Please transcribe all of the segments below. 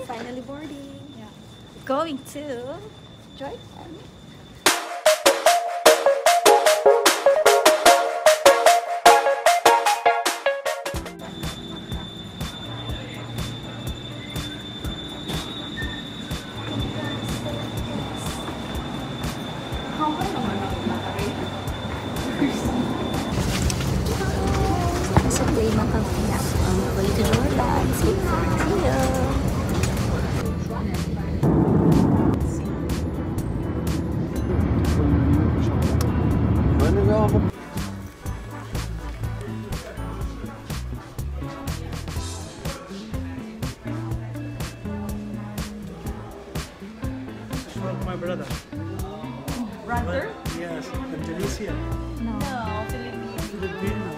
finally boarding. Yeah. Going to Jordan. Sa play na kami na on the way to Jordan. See you. My brother. Brother? Yes, Indonesia. No. No, Philippines. Filipino.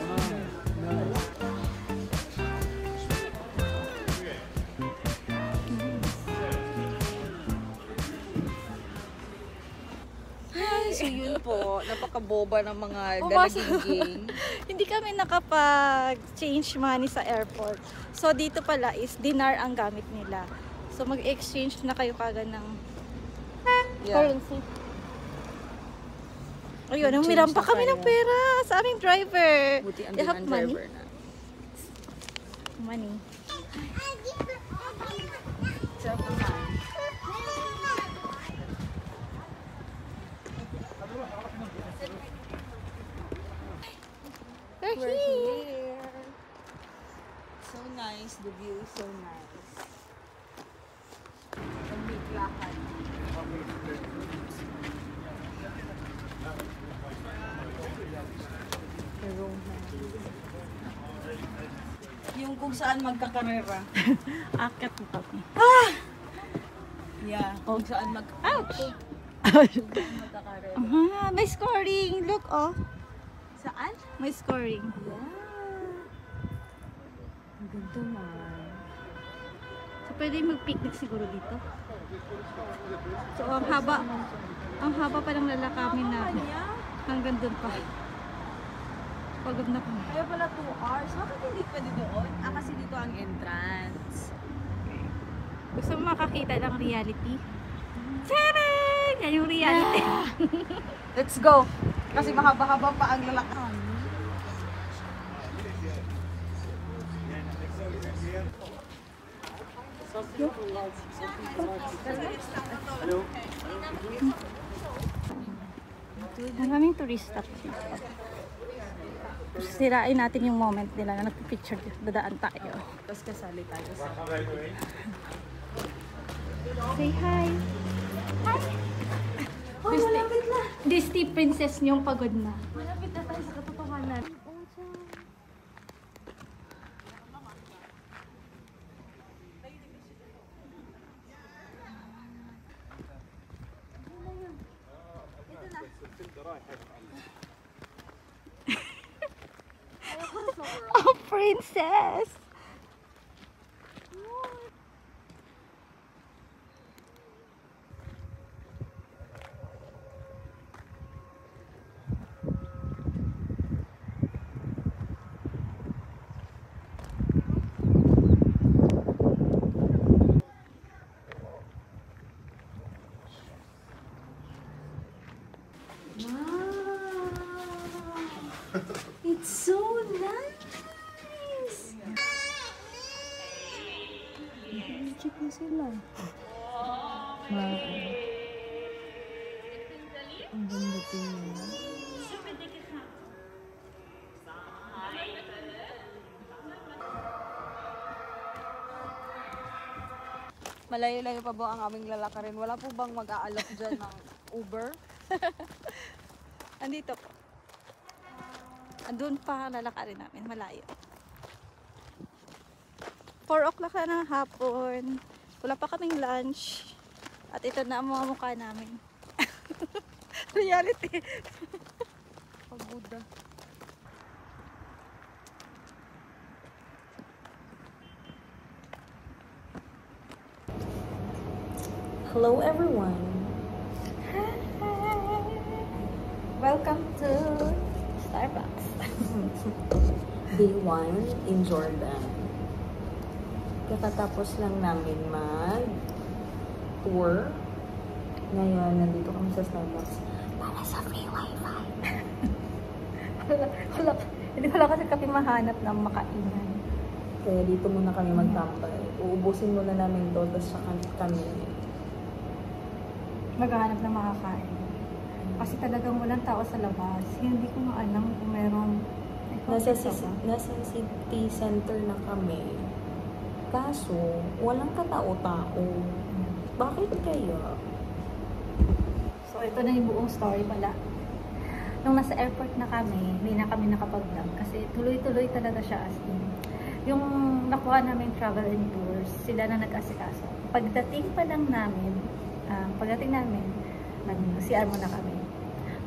Nice. So yun po, napakaboba ng mga Pumasok. dalagiging. Hindi kami nakapag-change money sa airport. So, dito pala is dinar ang gamit nila. So, mag-exchange na kayo kagad ng currency. Ayun, Mag-change humiram pa na kami ng tayo. pera sa aming driver. Buti ang You have ang money? driver na. Money. We're We're here. here. So nice, the view is so nice. Ang big lakad. Yung kung saan magkakarera. Akat mo kami. Yeah, kung saan Ouch! magkakarera. May scoring. Look, oh. Saan? May scoring. Yeah. Ang ganda man. So, pwede mag-picnic siguro dito. So, ang haba pa ng lalakamin namin. Hanggang doon pa. Pagod na kami. Kaya pala 2 hours. Bakit hindi pwede doon? Kasi dito ang entrance. Gusto mo makakita ng reality? Charing! Yan yung reality. Let's go! Kasi mahaba-haba pa ang lalakad. Maraming turista po. Sirain natin yung moment nila na nagpipicture. Dadaan tayo. Tapos kasali tayo sa... Say hi! Hi! Oh, malapit na! Disney princess niyong pagod na. Malapit na tayo sa katotohanan. Oh, princess! It's so nice! Check mo sila. Ang ganda tingnan. Malayo-layo pa ba ang aming lalakarin? Wala po bang mag-aalok dyan ng Uber? Andito po. Andun pa lalakarin namin, malayo. 4 o'clock na ng hapon. Wala pa kaming lunch. At ito na ang mga mukha namin. Reality. Pagoda. Hello everyone. Welcome to Starbucks. Day 1 in Jordan. Kakatapos lang namin mag-tour. Ngayon, nandito kami sa Starbucks para sa free wifi. Hindi ko lang kasi kami mahanap ng makainan. Kaya dito muna kami magtambay. Uubusin muna namin to, tapos saka kami. Maghahanap ng makakain. Kasi talagang walang tao sa labas. Hindi ko nga alam kung meron. Nasa city center na kami. Kaso, walang katao-tao. Bakit kaya? So, ito na yung buong story pala. Nung nasa airport na kami, hindi na kami nakapag-vlog kasi tuloy-tuloy talaga siya as in. Yung nakuha namin travel and tours, sila na nag-asikaso. Pagdating namin, nag-CR muna kami.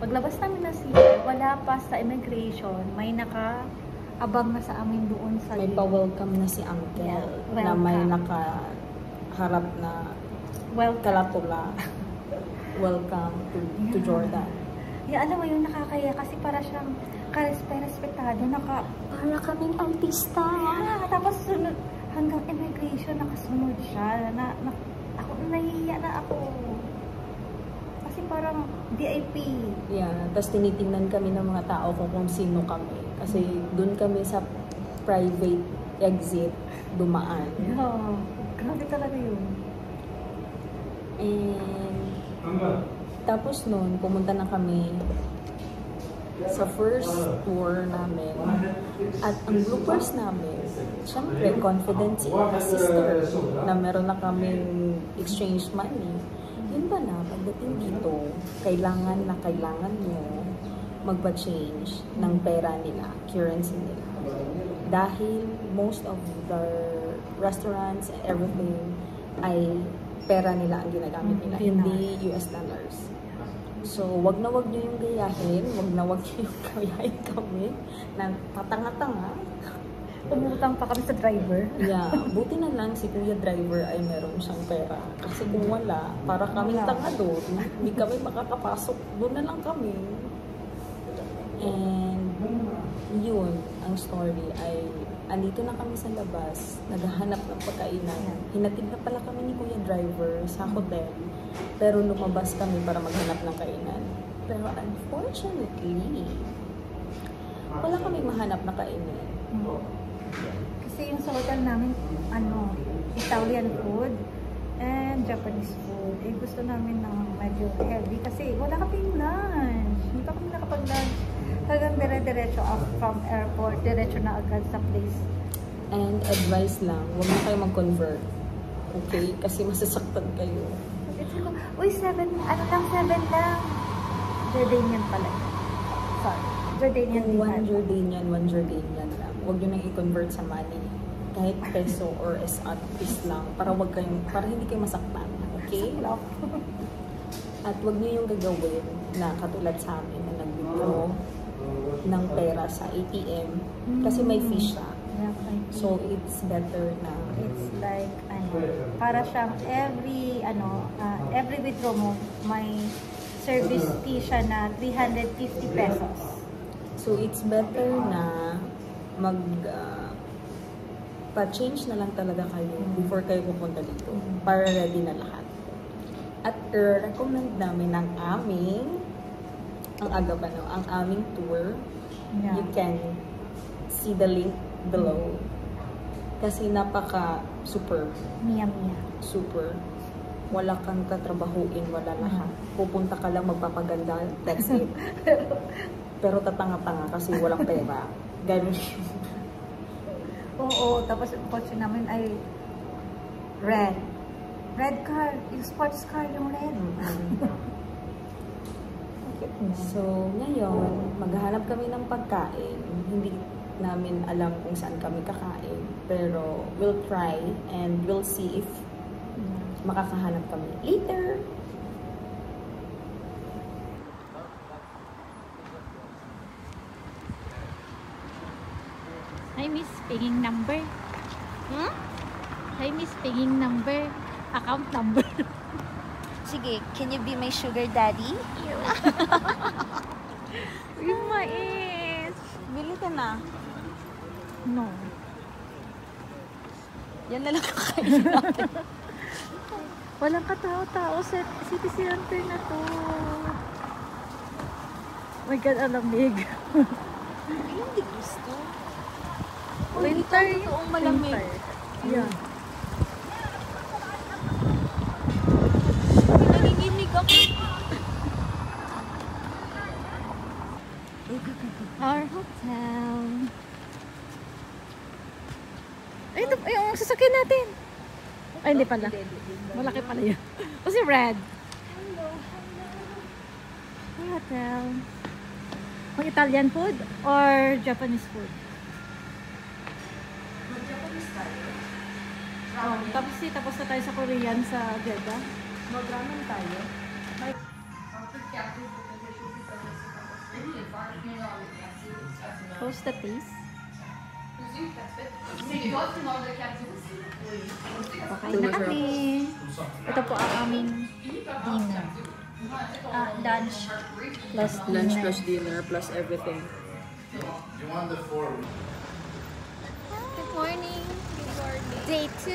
Paglabas namin ng CR, wala pa sa immigration, may naka-abang na sa amin doon sa May pa-welcome na si Uncle Yeah, na may welcome. nakaharap na welcome. kalatula. Welcome to Jordan. Yeah, alam mo yun, nakakaya kasi para siyang respetado, Para kaming artista. tapos sunod, hanggang immigration, nakasunod siya, ako, nahihiya na ako. Kasi parang VIP. Yeah, tapos tinitingnan kami ng mga tao kung sino kami. Kasi dun kami sa private exit dumaan. Yeah, grabe talaga yun. And tapos nun, pumunta na kami sa first tour namin. At ang bloopers namin, syempre, confident si sister na meron na kaming exchange money. Yun ba na, pagdating dito, kailangan nyo magpa-change ng pera nila, currency nila. Dahil most of the restaurants, everything, ay pera nila ang ginagamit nila, hindi US dollars. So, wag na wag nyo yung gayahin, wag na wag nyo yung gayahin kami na tatanga-tanga. Umutang pa kami sa driver. Yeah, buti na lang si Kuya Driver ay meron siyang pera. Kasi kung wala, para kaming tanga doon, hindi kami makakapasok, doon na lang kami. And yun, ang story ay andito na kami sa labas, naghahanap ng pagkainan. Hinatid na pala kami ni Kuya Driver sa hotel, pero lumabas kami para maghanap ng kainan. Pero unfortunately, wala kami mahanap na kainan. Kasi yung sa hotel namin, Italian food and Japanese food. Eh, gusto namin ng medyo healthy kasi wala kaming lunch. Hindi pa kami nakapag-lunch. Hanggang dire-diretso from airport, diretso na agad sa place. And advice lang, huwag na kayo mag-convert. Okay? Kasi masasaktan kayo. Uy, 7 lang. Jordanian pala. Sorry. Jordanian Kung dinar. one Jordanian lang. Huwag nyo nang i-convert sa money. Kahit peso or is lang. Para hindi kayo masaktan. Okay? At huwag nyo yung gagawin na katulad sa amin na nag-withdraw ng pera sa ATM kasi may fee siya. Yeah, So, it's better na it's like, para siyang every withdraw mo, may service fee siya na 350 pesos. So, it's better na pa-change na lang talaga kayo before kayo pupunta dito para ready na lahat. At recommend namin ang aming tour. Yeah. You can see the link below. Kasi napaka-super. Mia. Super. Wala kang tatrabahuin, wala lahat. Pupunta ka lang, magpapaganda, that's it. Pero tatanga-tanga kasi walang pera. Ganun. Oo, tapos yung kotse namin ay red. Red car. Yung sports car, yung red. So, ngayon, maghahanap kami ng pagkain. Hindi namin alam kung saan kami kakain. Pero, we'll try and we'll see if makakahanap kami later. Hi, Miss. Pinging number. Hi, Miss. Pinging number. Account number. Sige, can you be my sugar daddy? Yung mais. Bili ka na. No. Yan na lang kakainin natin. Walang katao-tao sa city center na to. Oh my God, alamig. Ilang degrees to? Winter. Toong malamig. Winter. Yeah. Nanginginig ako. Our hotel. Ay, ito, yung sasakyan natin. Ay, hindi pala. Malaki pala yun. O si Red. Our hotel. Mag Italian food or Japanese food? Oh, tapos na tayo sa Korean sa Jeddah. Mag-ramen tayo. How's the taste? Pakain na kami. Ito po ang aming dinner. Lunch plus dinner. Lunch plus dinner plus everything. Good morning. Day 2.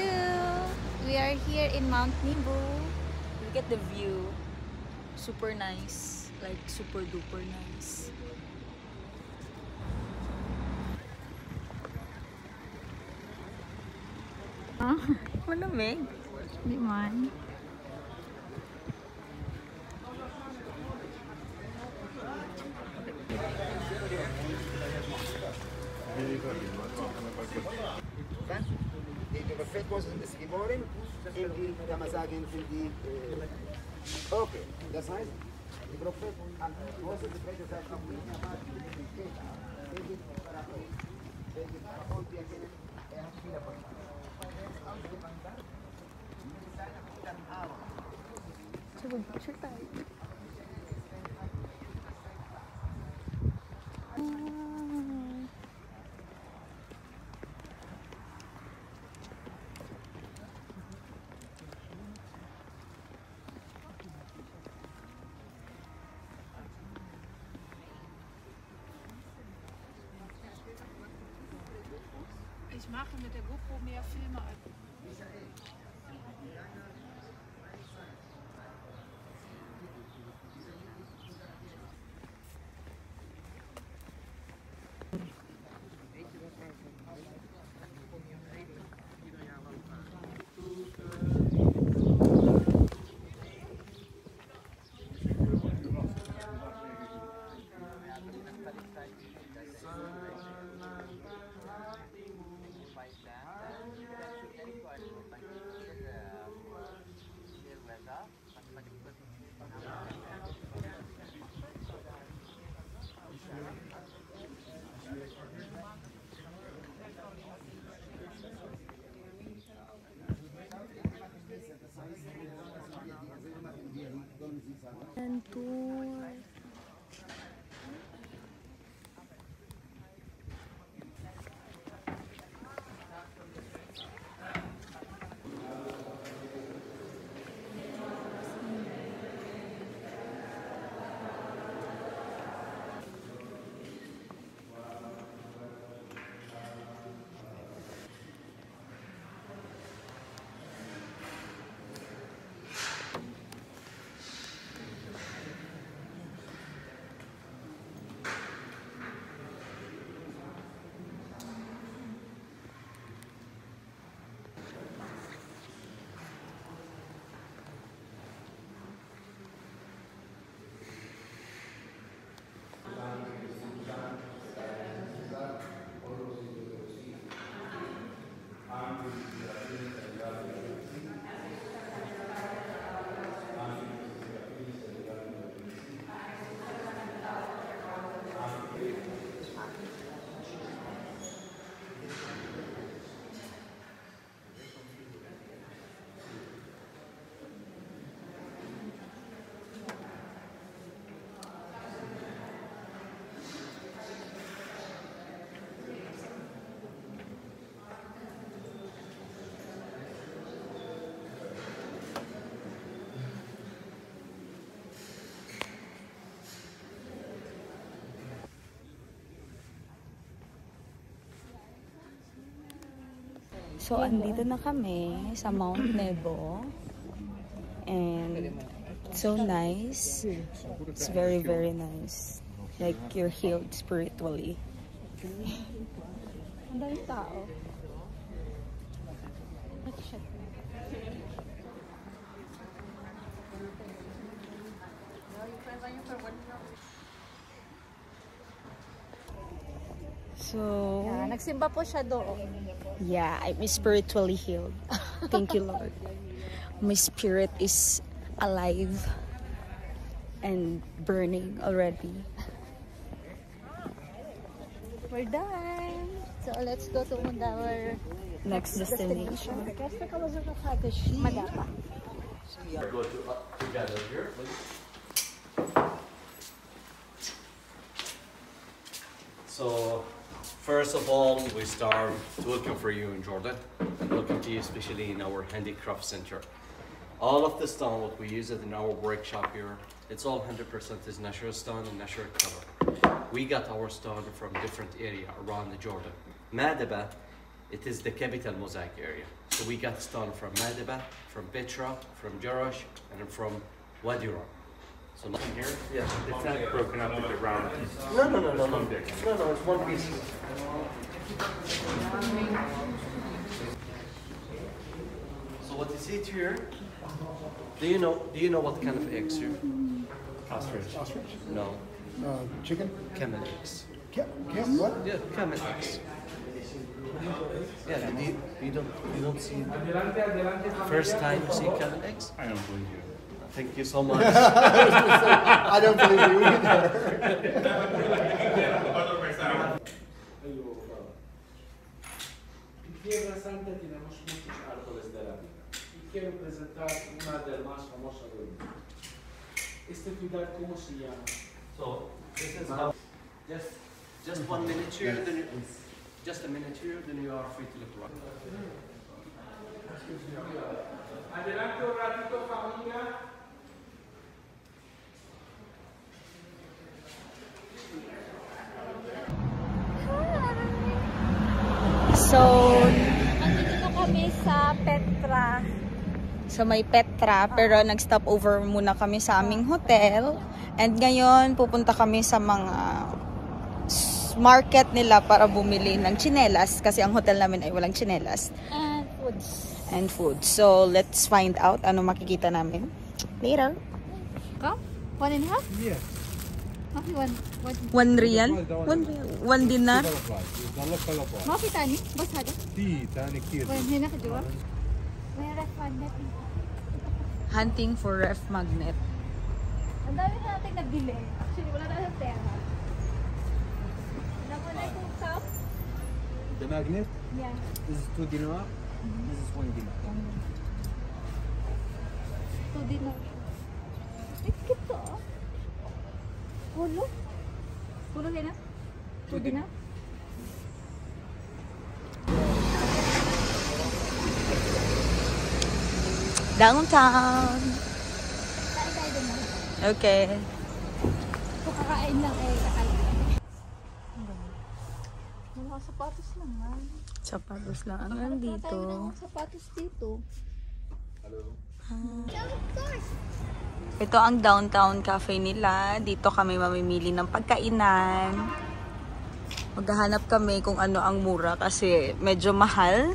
We are here in Mount Nibu. Look at the view. Super nice. Like super duper nice. Ah, Malamig. di man. Die Fett ist geworden, in die, kann man sagen, in die, okay, das heißt, die Prophet, am großen Fett ist noch nicht mehr, und wir kennen, hat viele von Ich mache mit der GoPro mehr Filme als. And tour. So, andito na kami sa Mount Nebo. And it's so nice. It's very, very nice. Like, you're healed spiritually. Ang daming tao. So, Nagsimba po siya doon. yeah, I'm spiritually healed. Thank you, Lord. My spirit is alive and burning already. We're done. So let's go to our Next destination. Madapa. Go together here, please. So, first of all, we start looking for you in Jordan and looking to you especially in our handicraft center. All of the stone, what we use it in our workshop here, it's all 100% is natural stone and natural color. We got our stone from different area around the Jordan. Madaba, it is the capital mosaic area. So we got stone from Madaba, from Petra, from Jerash, and from Wadi Rum. So nothing here? Yeah. It's not broken up into round. No, it's one piece. So what is it here? Do you know what kind of eggs here? Ostrich. No. Chicken? Camel eggs. What? Yeah, camel eggs. Yeah, you don't see first time you see camel eggs? I don't believe you. Thank you so much. I don't believe you either. Tierra Santa tenemos muchos árboles de la vida y quiero presentar una de las más famosas del mundo. Este lugar, ¿cómo se llama? So this is how just 1 minute here, then you, just a minute here, then you are free to look around. Adelante un ratito, familia. So, Andito na kami sa Petra. so may Petra, pero nag-stop over muna kami sa aming hotel. And ngayon, pupunta kami sa mga market nila para bumili ng tsinelas. Kasi ang hotel namin ay walang tsinelas. And foods. And food. So, let's find out ano makikita namin later. Come? 1.5? Yeah. Okay, 1 1 riyal? 1 dinar? ما في تاني بس هذا في تاني كتير. وين هنا في جوا وين رف magnet Hunting for ref magnet. ang dami na natin nabili actually wala na sa pera nakulay kong cup The magnet. yeah This is 2 dinar. This is 1 dinar. 2 dinar tikit to pulo na 2 dinar Downtown. tayo doon na Okay. kung kakain lang kakain mga sapatos lang Sapatos lang ang tayo nandito. ng sapatos dito Ito ang downtown cafe nila. Dito kami mamimili ng pagkainan. Maghahanap kami kung ano ang mura kasi medyo mahal.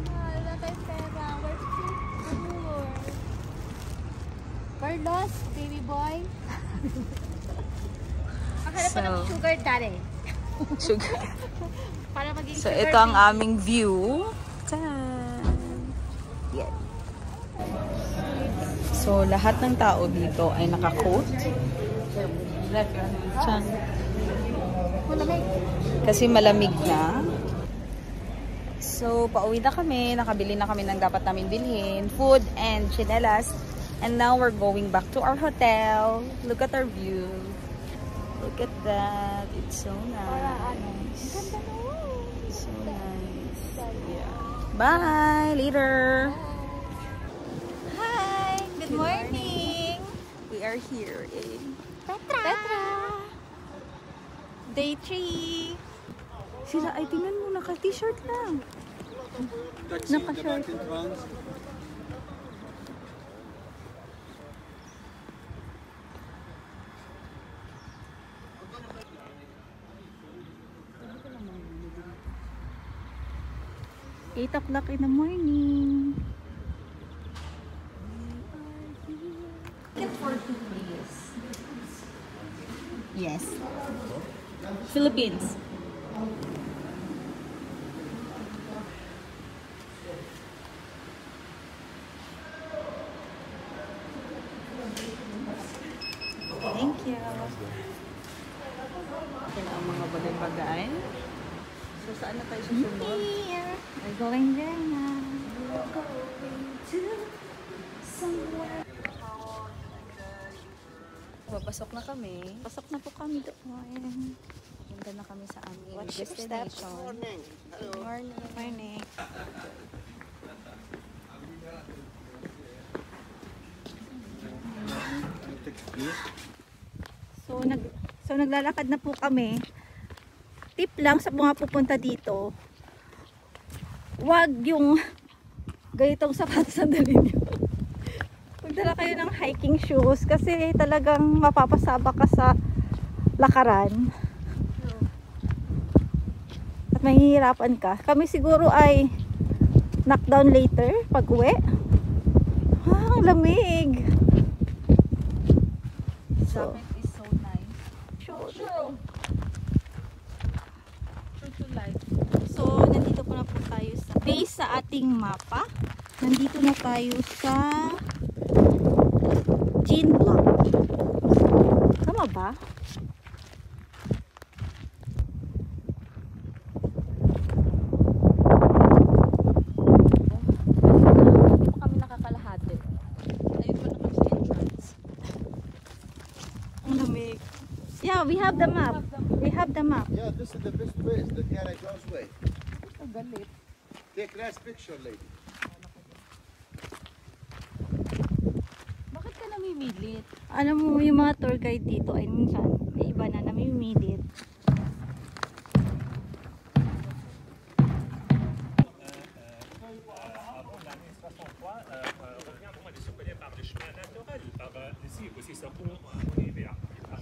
wala tayong pera we're too poor we're lost baby boy akala pa ng sugar daddy Sugar. para maging So, sugar ito ang baby. aming view. Tan! Yan. So, lahat ng tao dito ay naka-coat. Tan. malamig Kasi malamig na. So, pauwi na kami. Nakabili na kami ng dapat namin bilhin. Food and chinelas. And now, we're going back to our hotel. Look at our view. Look at that. It's so nice. So nice. Yeah. Bye! Later! hi good morning We are here in Petra day 3 sila ay tingnan mo naka-t-shirt lang. Taxi in the Naka-short. back in front. Eight o'clock in the morning. Yes. Philippines. Thank you. Yan ang mga bagay-bagay. So, saan na tayo susunod? Here. We're going there now. Papasok na kami. Pasok na po kami doon. Punta na kami sa aming Watch your steps. destination. Morning. Hello. Good morning. Morning. So naglalakad na po kami. Tip lang sa mga pupunta dito. Huwag yung ganitong sapatos ang dalhin nyo. Magdala kayo ng hiking shoes kasi talagang mapapasaba ka sa lakaran. At mahihirapan ka. Kami siguro ay knockdown later pag uwi. Ah, ang lamig. So, Summit is so nice. True to life. So, nandito po na po tayo sa base sa ating mapa. Nandito na tayo sa Jean Block. Tama ba? Hindi pa kami nakakalahati. Ayun pa na kami sa entrance. Ang lamig. Yeah, we have the map. We have the map. Yeah, this is the best way. It's the Carriage's way. Ang galit. Take last picture, lady. Bakit ka namimilit? Alam mo, yung mga tour guide dito ay minsan may iba na namimilit.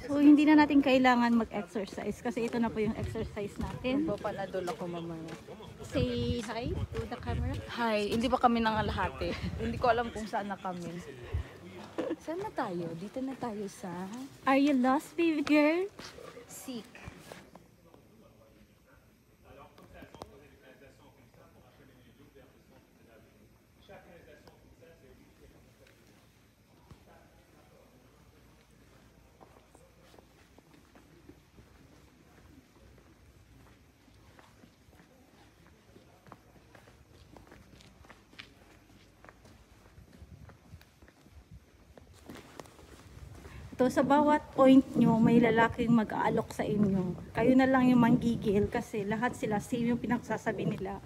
So, hindi na natin kailangan mag-exercise kasi ito na po yung exercise natin. Papanadol ako mamaya. Say hi to the camera. Hi, hindi pa kami nangalahati. Hindi ko alam kung saan na kami. Saan na tayo? Dito na tayo sa Are you lost, baby girl? Seek. To sa bawat point nyo, may lalaking mag-aalok sa inyo. Kayo na lang yung manggigil kasi lahat sila same yung pinagsasabi nila.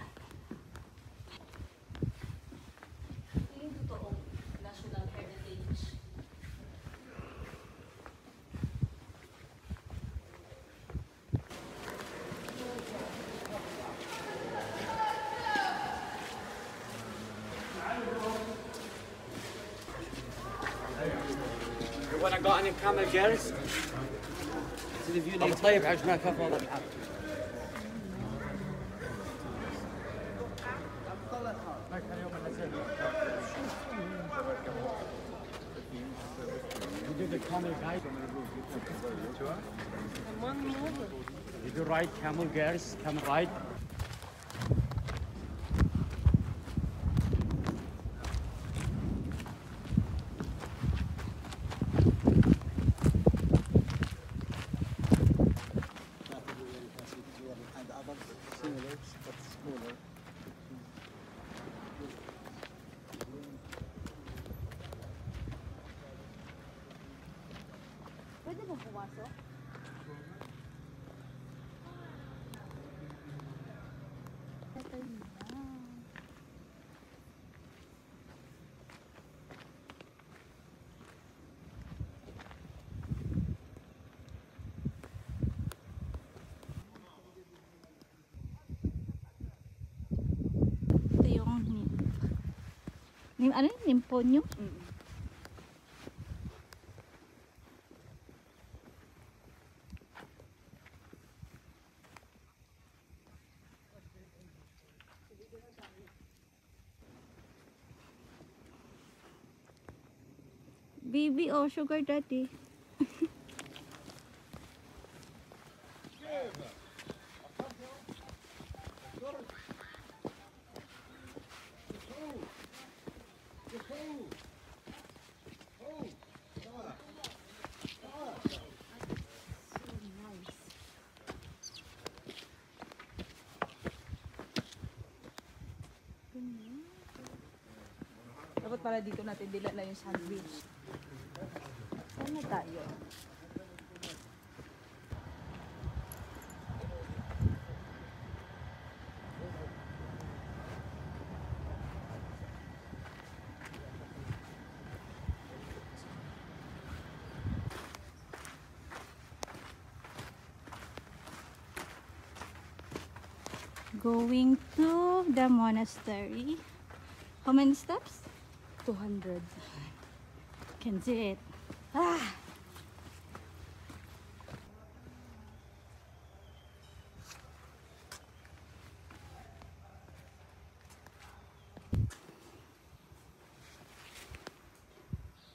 وانا قاعد كامل جالس طيب عشان كفى والله الحال You do the camel guide. You do ride camel gears, camel ride. Pwede ba pumasok? Ano yun? Nimponyo? Baby, oh, sugar daddy. Dapat pala dito natin dila na yung sandwich. Saan na tayo? Going to the monastery. How many steps? 200. Can do it. Ah!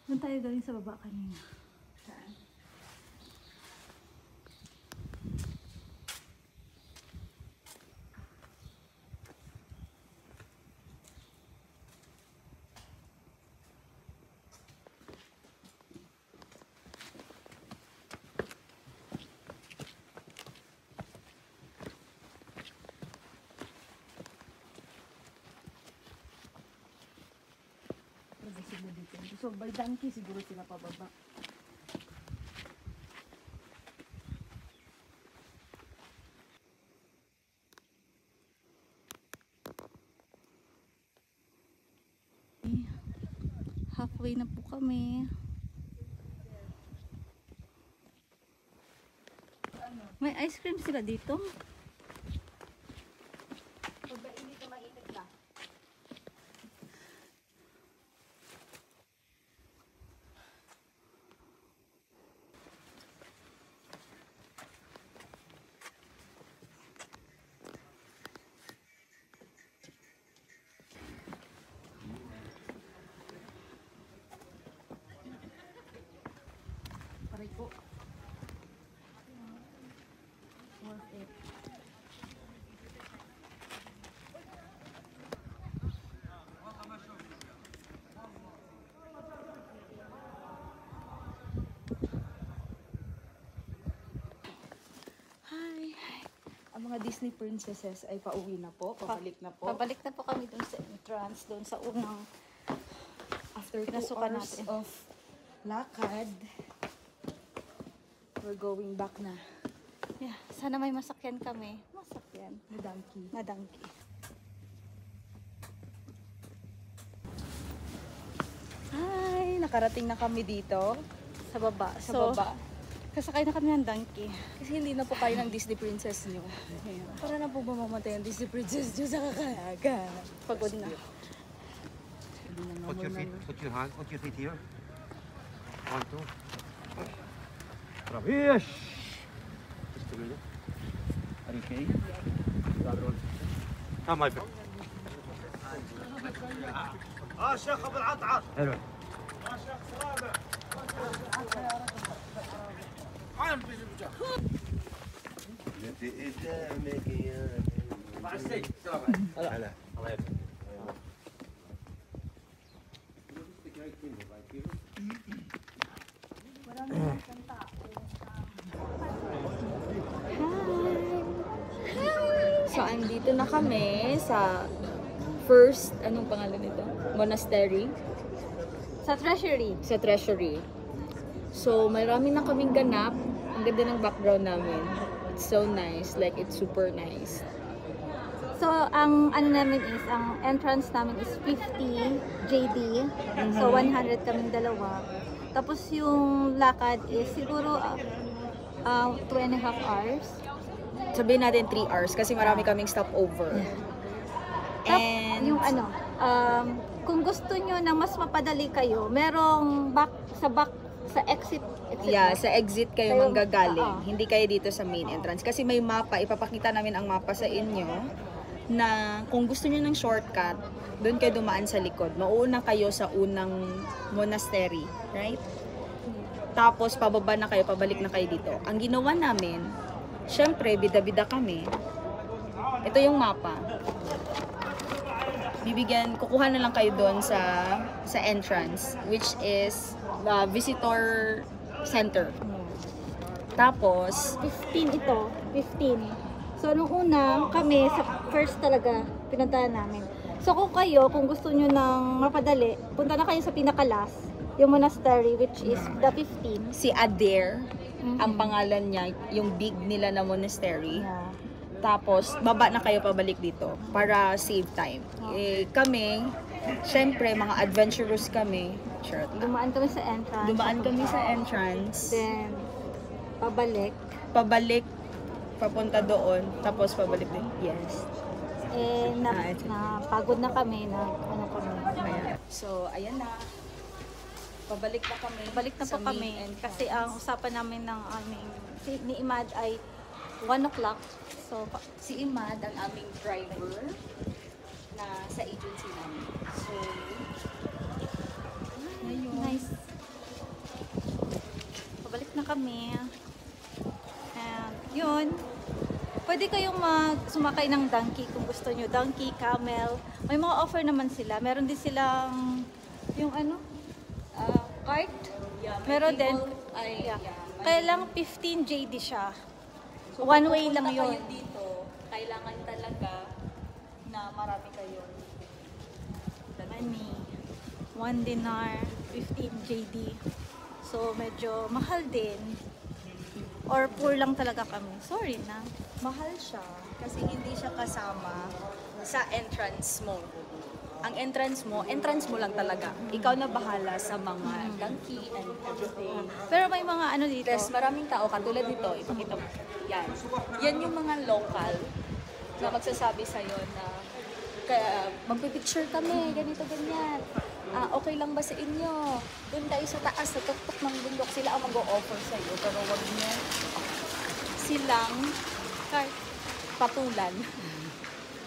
Doon tayo galing sa baba kanina. Saan? So by donkey siguro sila pababa. Halfway na po kami. May ice cream sila dito. Paray po. Worth it. Hi! Ang mga Disney princesses ay pauwi na po. Pabalik na po. Pabalik na po kami dun sa entrance, dun sa unang After 2 pinasukan hours natin. of lakad, we're going back na. Yeah, sana may masakyan kami. Masakyan. Na donkey. Na donkey. Hi! Nakarating na kami dito. Sa baba. Sa baba. Kasakay na kami ng donkey. Kasi hindi na po kayo ng Disney princess nyo. Para na po ba mamatay ang Disney princess nyo sa kakalaga? Pagod na. Put your hand, put your feet here. 1, 2. Ravish! Just a minute. Are you okay? The other one. Ah, my friend. شيخ ابو العطعر. Hello. مع السيد. هلا. So, andito na kami sa first, anong pangalan nito? Monastery. Sa treasury. Sa treasury. So, marami na kaming ganap. Ang ganda ng background namin. It's so nice. Like, it's super nice. So, ang ano namin is, ang entrance namin is 50 JD. So, 100 kaming dalawa. Tapos yung lakad is siguro 2.5 hours. Sabihin natin 3 hours kasi marami kaming stopover. Tapos And yung ano, Kung gusto nyo na mas mapadali kayo, merong sa exit Yeah, ba? sa exit kayo Kayo- manggagaling. oo. Hindi kayo dito sa main entrance. Kasi may mapa, ipapakita namin ang mapa sa inyo na kung gusto niyo ng shortcut, doon kayo dumaan sa likod. Mauuna kayo sa unang monastery, right? Tapos pababa na kayo, pabalik na kayo dito. Ang ginawa namin, syempre, bida-bida kami. Ito yung mapa. Kukuha na lang kayo doon sa entrance, which is the visitor center. Tapos, 15 ito. 15. So, nung una, kami, sa first talaga, pinuntahan namin. So, kung gusto nyo ng mapadali, punta na kayo sa pinaka-last, yung monastery, which is the 15. si Adair, ang pangalan niya, yung big nila na monastery. Yeah. Tapos, baba na kayo pabalik dito para save time. Kami, syempre, mga adventurous kami. Sure. Dumaan kami sa entrance. Dumaan kami sa entrance. Then, Pabalik, papunta doon, tapos pabalik din. Yes. Pagod na kami, Ayan. So, ayan na. Pabalik na kami. Balik na po sa kami main entrance. kasi ang usapan namin ng ni Imad ay 1 o'clock. So, Si Imad, ang aming driver na sa agency namin. So, nice. Pabalik na kami. And, yun. Pwede kayong sumakay ng donkey kung gusto nyo. Donkey, camel. May mga offer naman sila. Meron din silang yung cart. yeah, Meron din. Yeah. Kaya lang 15 JD siya. One way lang Kung pupunta yun. kayo dito, kailangan talaga na marami kayo. Money. 1 dinar, 15 JD. So, medyo mahal din. Or poor lang talaga kami. Sorry na. Mahal siya kasi hindi siya kasama sa entrance mo. Ang entrance mo lang talaga. Ikaw na bahala sa mga donkey and everything. Pero may mga ano dito. Yes, maraming tao katulad nito, ipakita mo. Yan. Yan yung mga local na magsasabi sa'yo na magpipicture kami, ganito, ganyan. Okay lang ba sa inyo? Doon tayo sa taas, sa tuktok ng bundok, sila ang mag-o-offer sa'yo. Pero wag niyo silang patulan.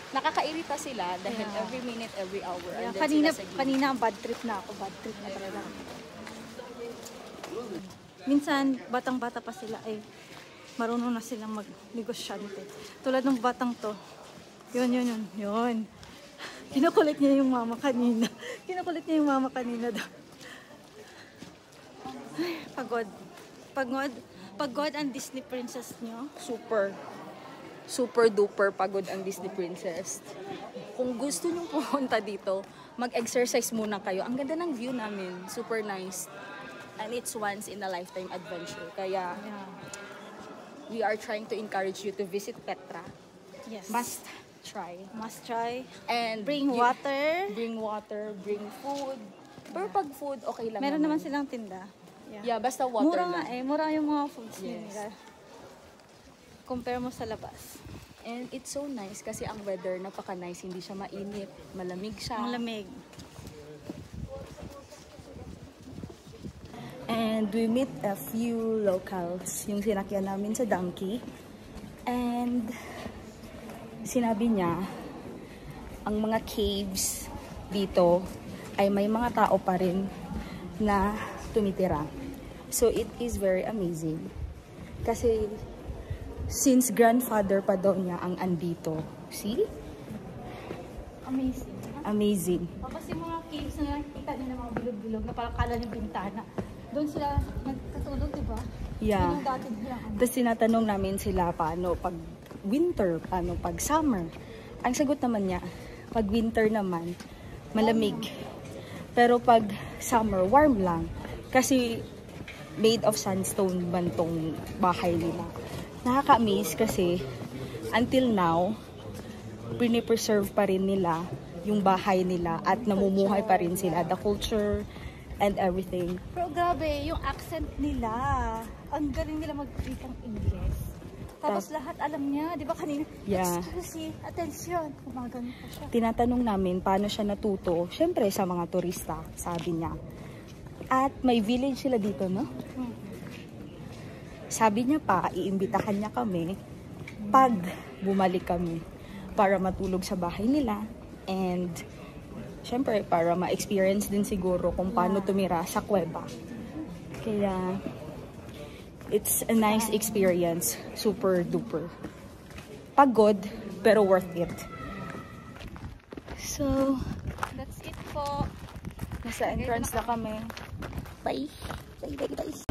Nakakairita sila dahil every minute, every hour. Yeah, andyan sila sa gilid. kanina bad trip na ako. Bad trip na talaga. Minsan, batang-bata pa sila ay marunong na silang mag-negosyante. Tulad ng batang to. Yun. Kinukulit niya yung mama kanina. Daw. Ay, pagod ang Disney princess nyo. Super duper pagod ang Disney princess. Kung gusto nyo pumunta dito, mag-exercise muna kayo. Ang ganda ng view namin. Super nice. And it's once in a lifetime adventure. Kaya, we are trying to encourage you to visit Petra. Yes. Must try. And Bring water. Bring food. Pero pag food, okay lang. Meron naman silang tinda. Yeah, basta water Mura lang. nga mura yung mga foods Yes. nila. Compare mo sa labas. And it's so nice kasi ang weather napaka-nice. Hindi siya mainit. Malamig siya. Ang lamig. And we meet a few locals. Yung sinakyan namin sa donkey. And sinabi niya, ang mga caves dito ay may mga tao pa rin na tumitira. So it is very amazing. Kasi since grandfather pa daw niya ang andito. See? Amazing. Tapos yung mga caves na nakikita nila mga bilog-bilog na parang kala ng bintana. Doon sila nagkatulog, di ba? Yeah. Yung dati nilang Tapos tinatanong namin sila paano pag winter, paano pag summer. Ang sagot naman niya, pag winter naman, malamig. Pero pag summer, warm lang. Kasi made of sandstone man tong bahay nila. Nakaka-amaze kasi until now, pinipreserve pa rin nila yung bahay nila at namumuhay pa rin sila. The culture and everything. Pero grabe, yung accent nila, ang galing nila mag-speak ng English. Tapos lahat alam niya, di ba kanina? Yeah. Excuse, attention. Kumagano pa siya. Tinatanong namin paano siya natuto. Siyempre sa mga turista, sabi niya. At may village sila dito, no? Sabi niya pa, iimbitahan niya kami pag bumalik kami para matulog sa bahay nila. And siyempre para ma-experience din siguro kung paano tumira sa kuweba. Kaya it's a nice experience. Super duper. Pagod, pero worth it. So, That's it po. nasa entrance na kami. Bye! Bye, bye, bye.